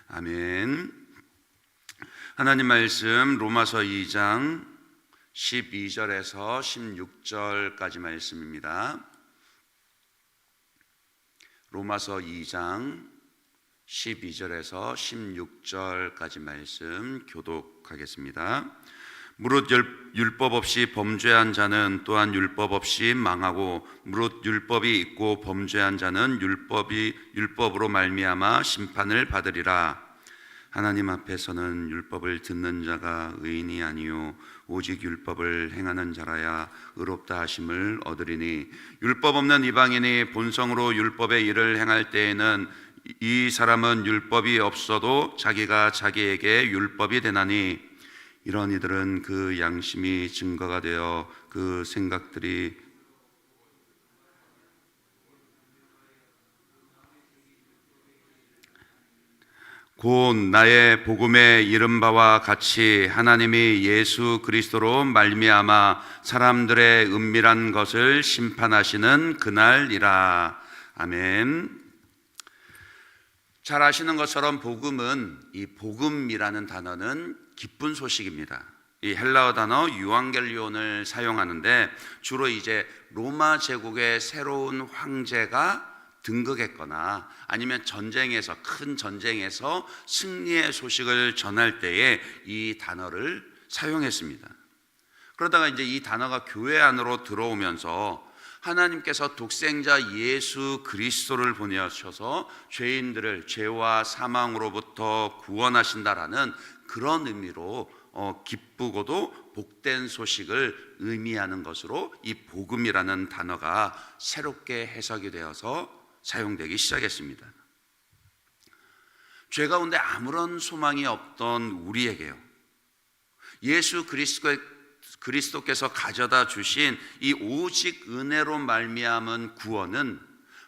아멘. 하나님 말씀 로마서 2장 12절에서 16절까지 말씀입니다. 로마서 2장 12절에서 16절까지 말씀 교독하겠습니다. 무릇 율법 없이 범죄한 자는 또한 율법 없이 망하고, 무릇 율법이 있고 범죄한 자는 율법으로 말미암아 심판을 받으리라. 하나님 앞에서는 율법을 듣는 자가 의인이 아니요 오직 율법을 행하는 자라야 의롭다 하심을 얻으리니, 율법 없는 이방인이 본성으로 율법의 일을 행할 때에는 이 사람은 율법이 없어도 자기가 자기에게 율법이 되나니, 이런 이들은 그 양심이 증거가 되어 그 생각들이 곧 나의 복음에 이른 바와 같이 하나님이 예수 그리스도로 말미암아 사람들의 은밀한 것을 심판하시는 그날이라. 아멘. 잘 아시는 것처럼 이 복음이라는 단어는 기쁜 소식입니다. 이 헬라어 단어 유앙겔리온을 사용하는데, 주로 이제 로마 제국의 새로운 황제가 등극했거나 아니면 큰 전쟁에서 승리의 소식을 전할 때에 이 단어를 사용했습니다. 그러다가 이제 이 단어가 교회 안으로 들어오면서 하나님께서 독생자 예수 그리스도를 보내셔서 죄인들을 죄와 사망으로부터 구원하신다라는 그런 의미로 기쁘고도 복된 소식을 의미하는 것으로 이 복음이라는 단어가 새롭게 해석이 되어서 사용되기 시작했습니다. 죄 가운데 아무런 소망이 없던 우리에게요, 예수 그리스도께서 가져다 주신 이 오직 은혜로 말미암은 구원은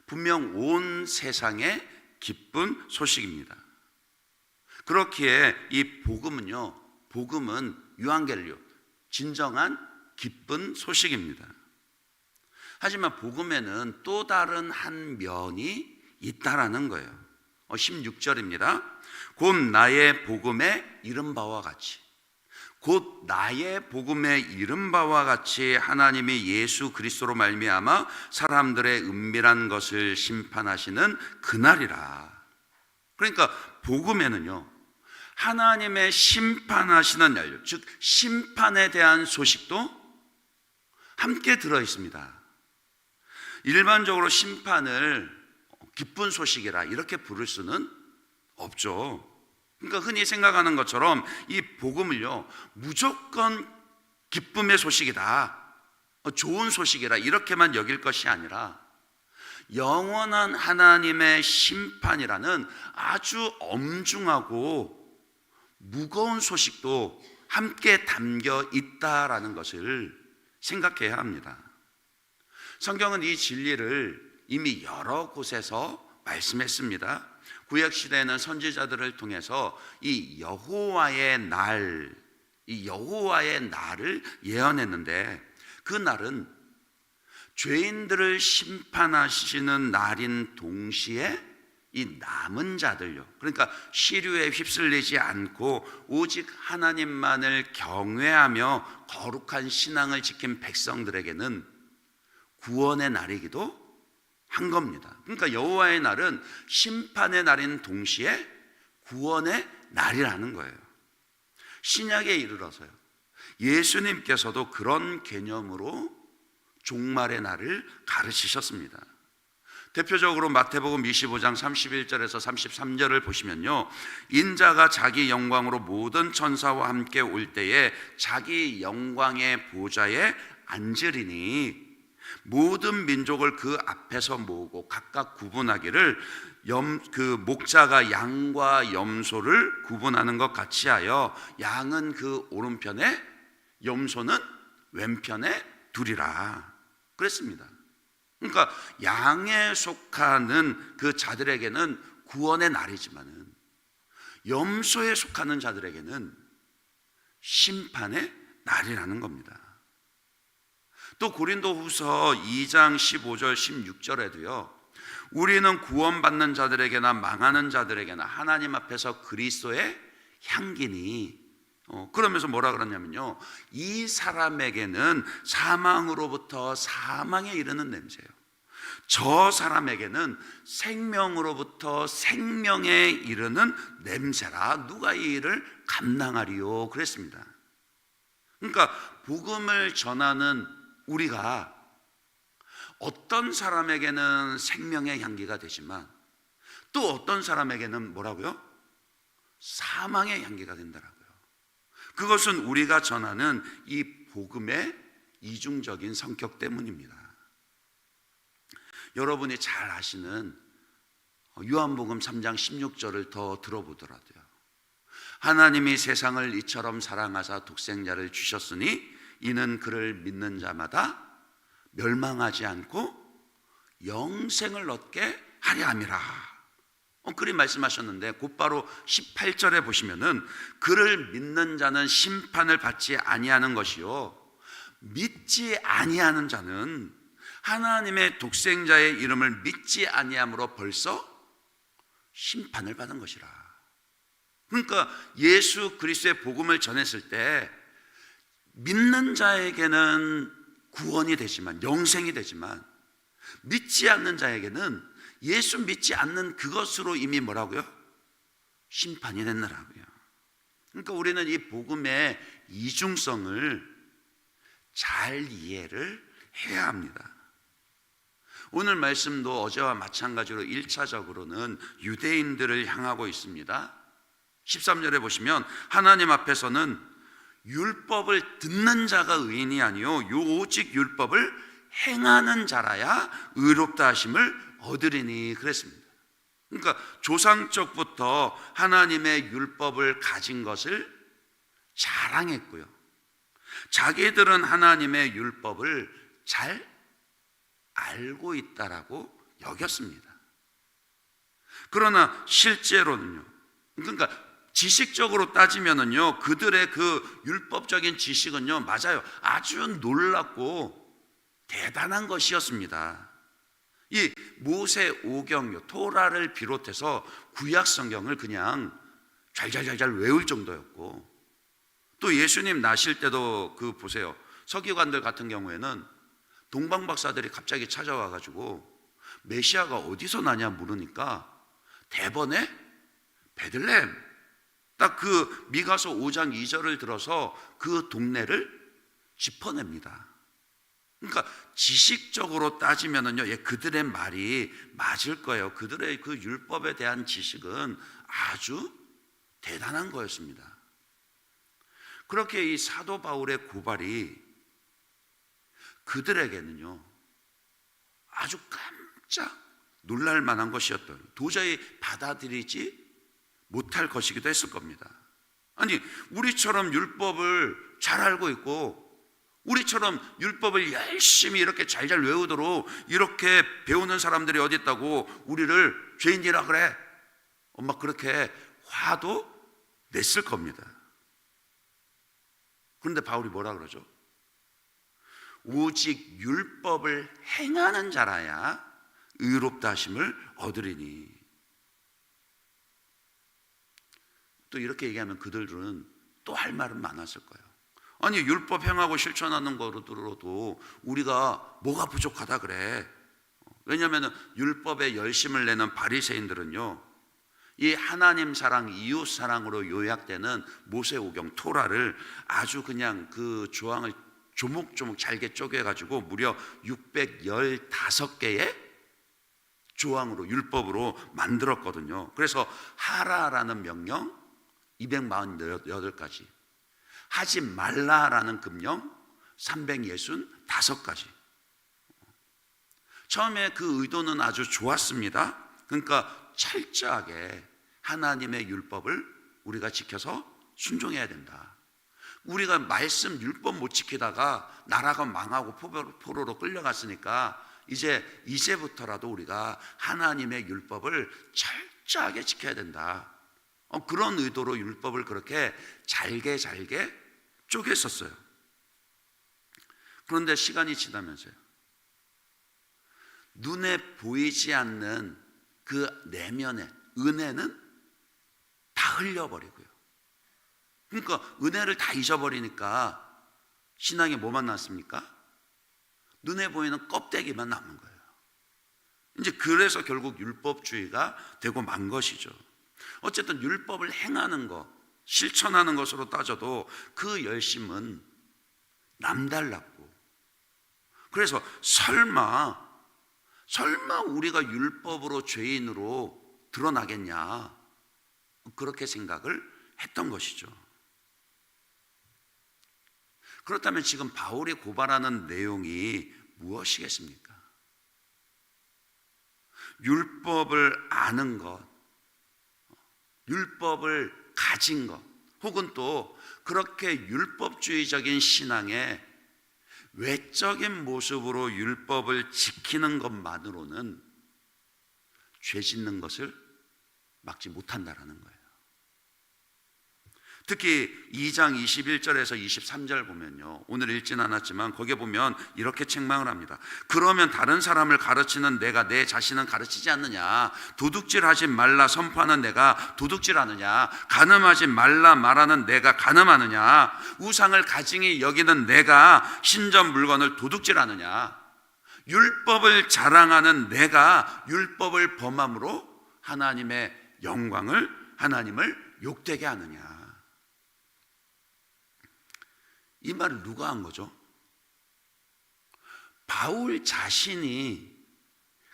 분명 온 세상의 기쁜 소식입니다. 그렇기에 이 복음은 유앙겔리온, 진정한 기쁜 소식입니다. 하지만 복음에는 또 다른 한 면이 있다라는 거예요. 16절입니다. 곧 나의 복음에 이른 바와 같이 하나님이 예수 그리스도로 말미암아 사람들의 은밀한 것을 심판하시는 그날이라. 그러니까 복음에는요, 하나님의 심판하시는 날, 즉 심판에 대한 소식도 함께 들어 있습니다. 일반적으로 심판을 기쁜 소식이라 이렇게 부를 수는 없죠. 그러니까 흔히 생각하는 것처럼 이 복음을요, 무조건 기쁨의 소식이다, 좋은 소식이라 이렇게만 여길 것이 아니라 영원한 하나님의 심판이라는 아주 엄중하고 무거운 소식도 함께 담겨 있다라는 것을 생각해야 합니다. 성경은 이 진리를 이미 여러 곳에서 말씀했습니다. 구약시대에는 선지자들을 통해서 이 여호와의 날을 예언했는데, 그 날은 죄인들을 심판하시는 날인 동시에 이 남은 자들요, 그러니까 시류에 휩쓸리지 않고 오직 하나님만을 경외하며 거룩한 신앙을 지킨 백성들에게는 구원의 날이기도 한 겁니다. 그러니까 여호와의 날은 심판의 날인 동시에 구원의 날이라는 거예요. 신약에 이르러서요, 예수님께서도 그런 개념으로 종말의 날을 가르치셨습니다. 대표적으로 마태복음 25장 31절에서 33절을 보시면요, 인자가 자기 영광으로 모든 천사와 함께 올 때에 자기 영광의 보좌에 앉으리니, 모든 민족을 그 앞에서 모으고 각각 구분하기를 그 목자가 양과 염소를 구분하는 것 같이 하여 양은 그 오른편에 염소는 왼편에 두리라 그랬습니다. 그러니까 양에 속하는 그 자들에게는 구원의 날이지만은 염소에 속하는 자들에게는 심판의 날이라는 겁니다. 또 고린도후서 2장 15절 16절에도요, 우리는 구원받는 자들에게나 망하는 자들에게나 하나님 앞에서 그리스도의 향기니, 그러면서 뭐라 그러냐면요, 이 사람에게는 사망으로부터 사망에 이르는 냄새예요. 저 사람에게는 생명으로부터 생명에 이르는 냄새라 누가 이 일을 감당하리요 그랬습니다. 그러니까 복음을 전하는 우리가 어떤 사람에게는 생명의 향기가 되지만 또 어떤 사람에게는 뭐라고요? 사망의 향기가 된다라고요. 그것은 우리가 전하는 이 복음의 이중적인 성격 때문입니다. 여러분이 잘 아시는 요한복음 3장 16절을 더 들어보더라도요, 하나님이 세상을 이처럼 사랑하사 독생자를 주셨으니 이는 그를 믿는 자마다 멸망하지 않고 영생을 얻게 하려 함이라. 그리 말씀하셨는데 곧바로 18절에 보시면은 그를 믿는 자는 심판을 받지 아니하는 것이요 믿지 아니하는 자는 하나님의 독생자의 이름을 믿지 아니함으로 벌써 심판을 받은 것이라. 그러니까 예수 그리스도의 복음을 전했을 때 믿는 자에게는 구원이 되지만, 영생이 되지만, 믿지 않는 자에게는 예수 믿지 않는 그것으로 이미 뭐라고요? 심판이 됐느라고요. 그러니까 우리는 이 복음의 이중성을 잘 이해를 해야 합니다. 오늘 말씀도 어제와 마찬가지로 1차적으로는 유대인들을 향하고 있습니다. 13절에 보시면 하나님 앞에서는 율법을 듣는 자가 의인이 아니요 오직 율법을 행하는 자라야 의롭다 하심을 얻으리니 그랬습니다. 그러니까 조상적부터 하나님의 율법을 가진 것을 자랑했고요, 자기들은 하나님의 율법을 잘 알고 있다라고 여겼습니다. 그러나 실제로는요, 그러니까 지식적으로 따지면은요, 그들의 그 율법적인 지식은요, 맞아요, 아주 놀랍고 대단한 것이었습니다. 이 모세 오경, 토라를 비롯해서 구약 성경을 그냥 잘잘잘잘 외울 정도였고, 또 예수님 나실 때도 그 보세요, 서기관들 같은 경우에는 동방 박사들이 갑자기 찾아와 가지고 메시아가 어디서 나냐 물으니까 대번에 베들레헴, 딱 그 미가서 5장 2절을 들어서 그 동네를 짚어냅니다. 그러니까 지식적으로 따지면은요, 그들의 말이 맞을 거예요. 그들의 그 율법에 대한 지식은 아주 대단한 거였습니다. 그렇게 이 사도 바울의 고발이 그들에게는요, 아주 깜짝 놀랄 만한 것이었던, 도저히 받아들이지 못할 것이기도 했을 겁니다. 아니, 우리처럼 율법을 잘 알고 있고 우리처럼 율법을 열심히 이렇게 잘잘 외우도록 이렇게 배우는 사람들이 어디 있다고 우리를 죄인이라 그래? 막 그렇게 화도 냈을 겁니다. 그런데 바울이 뭐라 그러죠? 오직 율법을 행하는 자라야 의롭다 하심을 얻으리니. 또 이렇게 얘기하면 그들은 또 할 말은 많았을 거예요. 아니, 율법 행하고 실천하는 거로도 우리가 뭐가 부족하다 그래? 왜냐하면 율법에 열심을 내는 바리새인들은요, 이 하나님 사랑, 이웃 사랑으로 요약되는 모세오경 토라를 아주 그냥 그 조항을 조목조목 잘게 쪼개가지고 무려 615개의 조항으로, 율법으로 만들었거든요. 그래서 하라라는 명령 248가지, 하지 말라라는 금령 365가지. 처음에 그 의도는 아주 좋았습니다. 그러니까 철저하게 하나님의 율법을 우리가 지켜서 순종해야 된다. 우리가 말씀 율법 못 지키다가 나라가 망하고 포로로 끌려갔으니까 이제부터라도 우리가 하나님의 율법을 철저하게 지켜야 된다. 그런 의도로 율법을 그렇게 잘게 쪼갰었어요. 그런데 시간이 지나면서요, 눈에 보이지 않는 그 내면의 은혜는 다 흘려버리고요. 그러니까 은혜를 다 잊어버리니까 신앙에 뭐만 남습니까? 눈에 보이는 껍데기만 남는 거예요. 이제 그래서 결국 율법주의가 되고 만 것이죠. 어쨌든 율법을 행하는 것, 실천하는 것으로 따져도 그 열심은 남달랐고, 그래서 설마 우리가 율법으로 죄인으로 드러나겠냐, 그렇게 생각을 했던 것이죠. 그렇다면 지금 바울이 고발하는 내용이 무엇이겠습니까? 율법을 아는 것, 율법을 가진 것, 혹은 또 그렇게 율법주의적인 신앙의 외적인 모습으로 율법을 지키는 것만으로는 죄 짓는 것을 막지 못한다라는 거예요. 특히 2장 21절에서 23절 보면요, 오늘 읽진 않았지만 거기에 보면 이렇게 책망을 합니다. 그러면 다른 사람을 가르치는 내가 내 자신은 가르치지 않느냐? 도둑질하지 말라 선포하는 내가 도둑질하느냐? 간음하지 말라 말하는 내가 간음하느냐? 우상을 가증히 여기는 내가 신전 물건을 도둑질하느냐? 율법을 자랑하는 내가 율법을 범함으로 하나님의 영광을, 하나님을 욕되게 하느냐? 이 말을 누가 한 거죠? 바울 자신이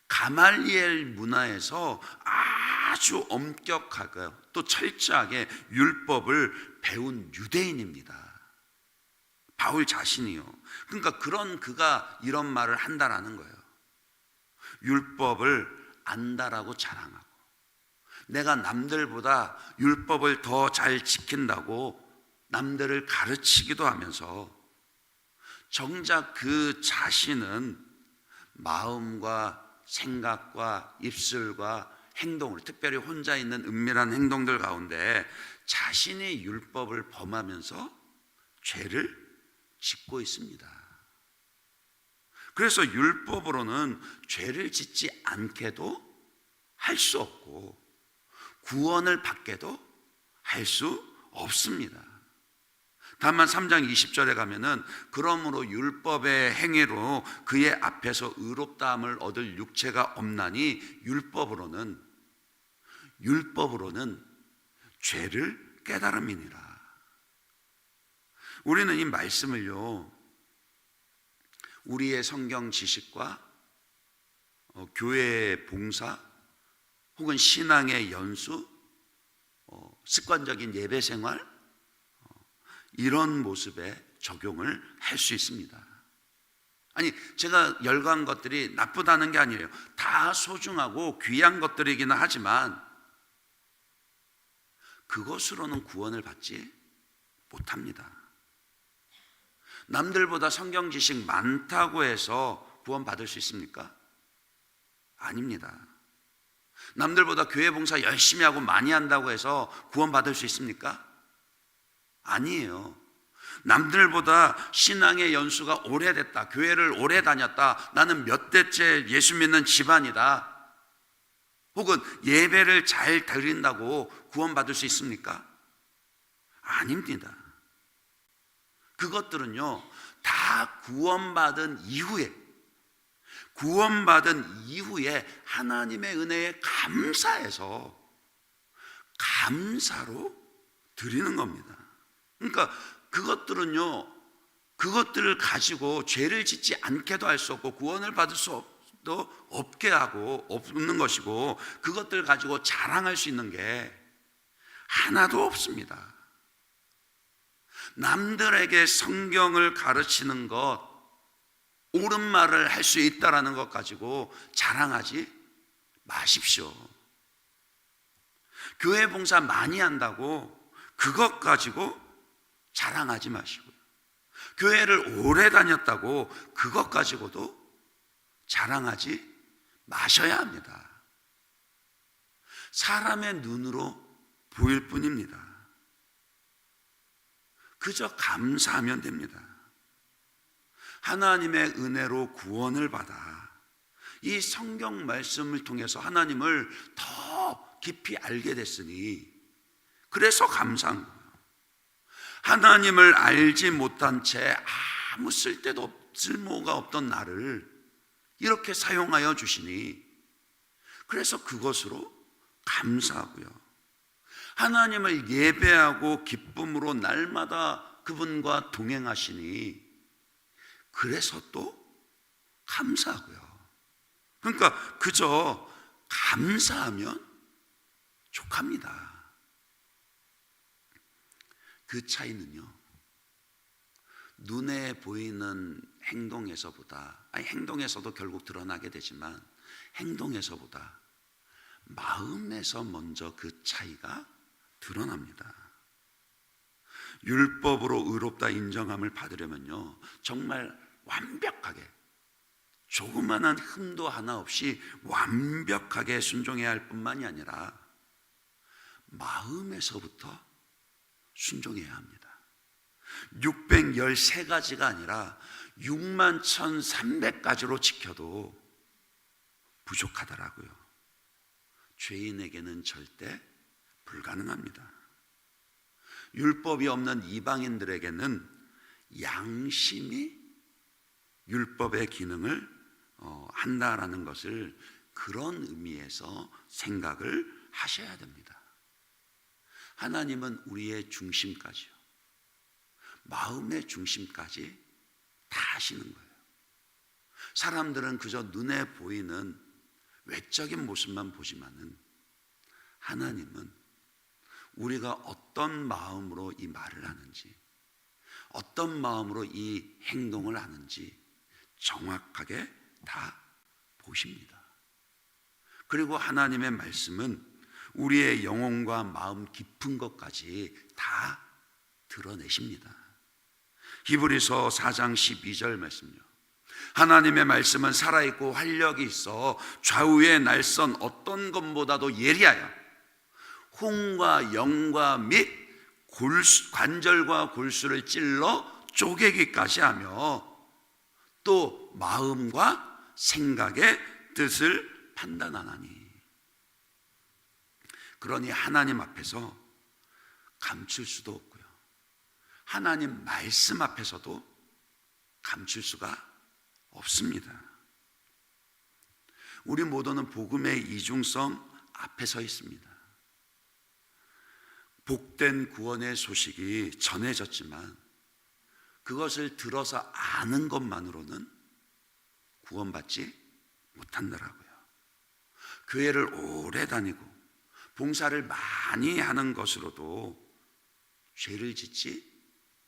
가말리엘 문화에서 아주 엄격하게 또 철저하게 율법을 배운 유대인입니다. 바울 자신이요. 그러니까 그가 이런 말을 한다라는 거예요. 율법을 안다라고 자랑하고, 내가 남들보다 율법을 더 잘 지킨다고 남들을 가르치기도 하면서 정작 그 자신은 마음과 생각과 입술과 행동을, 특별히 혼자 있는 은밀한 행동들 가운데 자신이 율법을 범하면서 죄를 짓고 있습니다. 그래서 율법으로는 죄를 짓지 않게도 할 수 없고 구원을 받게도 할 수 없습니다. 다만 3장 20절에 가면은 그러므로 율법의 행위로 그의 앞에서 의롭다함을 얻을 육체가 없나니 율법으로는 죄를 깨달음이니라. 우리는 이 말씀을요, 우리의 성경 지식과 교회의 봉사 혹은 신앙의 연수, 습관적인 예배 생활, 이런 모습에 적용을 할 수 있습니다. 아니, 제가 열거한 것들이 나쁘다는 게 아니에요. 다 소중하고 귀한 것들이기는 하지만 그것으로는 구원을 받지 못합니다. 남들보다 성경 지식 많다고 해서 구원 받을 수 있습니까? 아닙니다. 남들보다 교회 봉사 열심히 하고 많이 한다고 해서 구원 받을 수 있습니까? 아니에요. 남들보다 신앙의 연수가 오래됐다, 교회를 오래 다녔다, 나는 몇 대째 예수 믿는 집안이다, 혹은 예배를 잘 드린다고 구원 받을 수 있습니까? 아닙니다. 그것들은요 다 구원받은 이후에 하나님의 은혜에 감사해서 감사로 드리는 겁니다. 그러니까 그것들은요, 그것들을 가지고 죄를 짓지 않게도 할 수 없고 구원을 받을 수도 없게 하고 없는 것이고, 그것들 가지고 자랑할 수 있는 게 하나도 없습니다. 남들에게 성경을 가르치는 것, 옳은 말을 할 수 있다라는 것 가지고 자랑하지 마십시오. 교회 봉사 많이 한다고 그것 가지고 자랑하지 마시고요. 교회를 오래 다녔다고 그것 가지고도 자랑하지 마셔야 합니다. 사람의 눈으로 보일 뿐입니다. 그저 감사하면 됩니다. 하나님의 은혜로 구원을 받아 이 성경 말씀을 통해서 하나님을 더 깊이 알게 됐으니 그래서 감사한 거예요. 하나님을 알지 못한 채 아무 쓸모가 없던 나를 이렇게 사용하여 주시니 그래서 그것으로 감사하고요. 하나님을 예배하고 기쁨으로 날마다 그분과 동행하시니 그래서 또 감사하고요. 그러니까 그저 감사하면 족합니다. 그 차이는요, 눈에 보이는 행동에서도 결국 드러나게 되지만 행동에서보다 마음에서 먼저 그 차이가 드러납니다. 율법으로 의롭다 인정함을 받으려면요, 정말 완벽하게 조그만한 흠도 하나 없이 완벽하게 순종해야 할 뿐만이 아니라 마음에서부터 순종해야 합니다. 613가지가 아니라 61,300가지로 지켜도 부족하더라고요. 죄인에게는 절대 불가능합니다. 율법이 없는 이방인들에게는 양심이 율법의 기능을 한다라는 것을 그런 의미에서 생각을 하셔야 됩니다. 하나님은 우리의 중심까지요, 마음의 중심까지 다 아시는 거예요. 사람들은 그저 눈에 보이는 외적인 모습만 보지만은 하나님은 우리가 어떤 마음으로 이 말을 하는지, 어떤 마음으로 이 행동을 하는지 정확하게 다 보십니다. 그리고 하나님의 말씀은 우리의 영혼과 마음 깊은 것까지 다 드러내십니다. 히브리서 4장 12절 말씀요, 하나님의 말씀은 살아있고 활력이 있어 좌우의 날선 어떤 것보다도 예리하여 홍과 영과 및 관절과 골수를 찔러 쪼개기까지 하며 또 마음과 생각의 뜻을 판단하나니. 그러니 하나님 앞에서 감출 수도 없고요, 하나님 말씀 앞에서도 감출 수가 없습니다. 우리 모두는 복음의 이중성 앞에 서 있습니다. 복된 구원의 소식이 전해졌지만 그것을 들어서 아는 것만으로는 구원받지 못한다라고요. 교회를 오래 다니고 봉사를 많이 하는 것으로도 죄를 짓지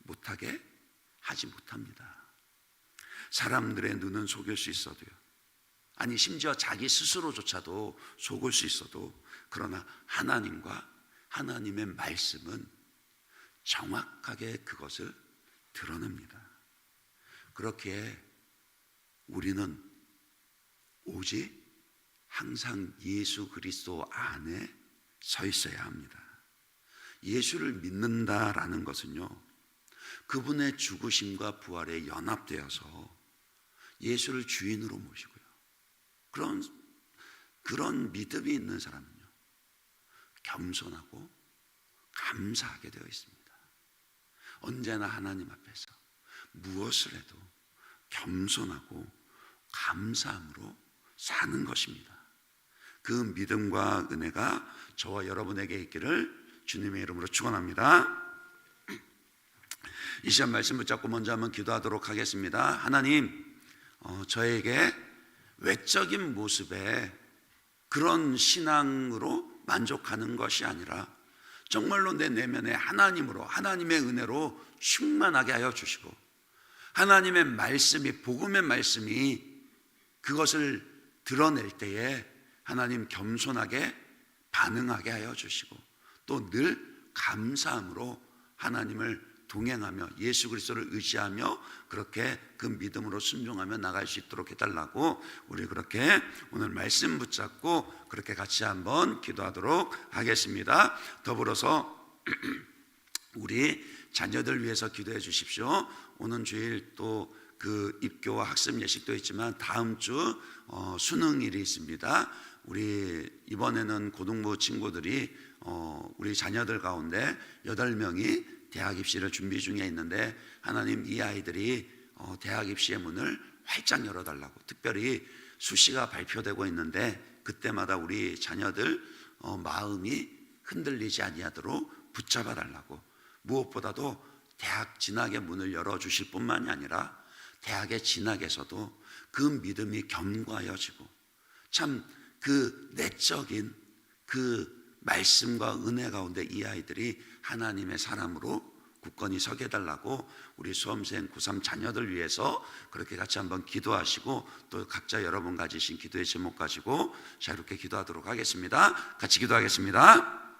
못하게 하지 못합니다. 사람들의 눈은 속일 수 있어도요, 아니 심지어 자기 스스로조차도 속을 수 있어도, 그러나 하나님과 하나님의 말씀은 정확하게 그것을 드러냅니다. 그렇게 우리는 오직 항상 예수 그리스도 안에 서 있어야 합니다. 예수를 믿는다라는 것은요, 그분의 죽으심과 부활에 연합되어서 예수를 주인으로 모시고요, 그런 믿음이 있는 사람은요, 겸손하고 감사하게 되어 있습니다. 언제나 하나님 앞에서 무엇을 해도 겸손하고 감사함으로 사는 것입니다. 그 믿음과 은혜가 저와 여러분에게 있기를 주님의 이름으로 축원합니다. 이 시간 말씀 붙잡고 먼저 한번 기도하도록 하겠습니다. 하나님, 저에게 외적인 모습에 그런 신앙으로 만족하는 것이 아니라 정말로 내 내면에 하나님으로, 하나님의 은혜로 충만하게 하여 주시고, 하나님의 말씀이, 복음의 말씀이 그것을 드러낼 때에 하나님 겸손하게 반응하게 하여 주시고, 또 늘 감사함으로 하나님을 동행하며 예수 그리스도를 의지하며 그렇게 그 믿음으로 순종하며 나갈 수 있도록 해달라고, 우리 그렇게 오늘 말씀 붙잡고 그렇게 같이 한번 기도하도록 하겠습니다. 더불어서 우리 자녀들 위해서 기도해 주십시오. 오는 주일 또 그 입교와 학습 예식도 있지만 다음 주 수능일이 있습니다. 우리 이번에는 고등부 친구들이 우리 자녀들 가운데 8명이 대학 입시를 준비 중에 있는데 하나님 이 아이들이 대학 입시의 문을 활짝 열어달라고, 특별히 수시가 발표되고 있는데 그때마다 우리 자녀들 마음이 흔들리지 아니하도록 붙잡아 달라고, 무엇보다도 대학 진학의 문을 열어주실 뿐만이 아니라 대학의 진학에서도 그 믿음이 견고하여지고 참 그 내적인 그 말씀과 은혜 가운데 이 아이들이 하나님의 사람으로 굳건히 서게 해달라고 우리 수험생 고3 자녀들 위해서 그렇게 같이 한번 기도하시고 또 각자 여러분 가지신 기도의 제목 가지고 자유롭게 기도하도록 하겠습니다. 같이 기도하겠습니다.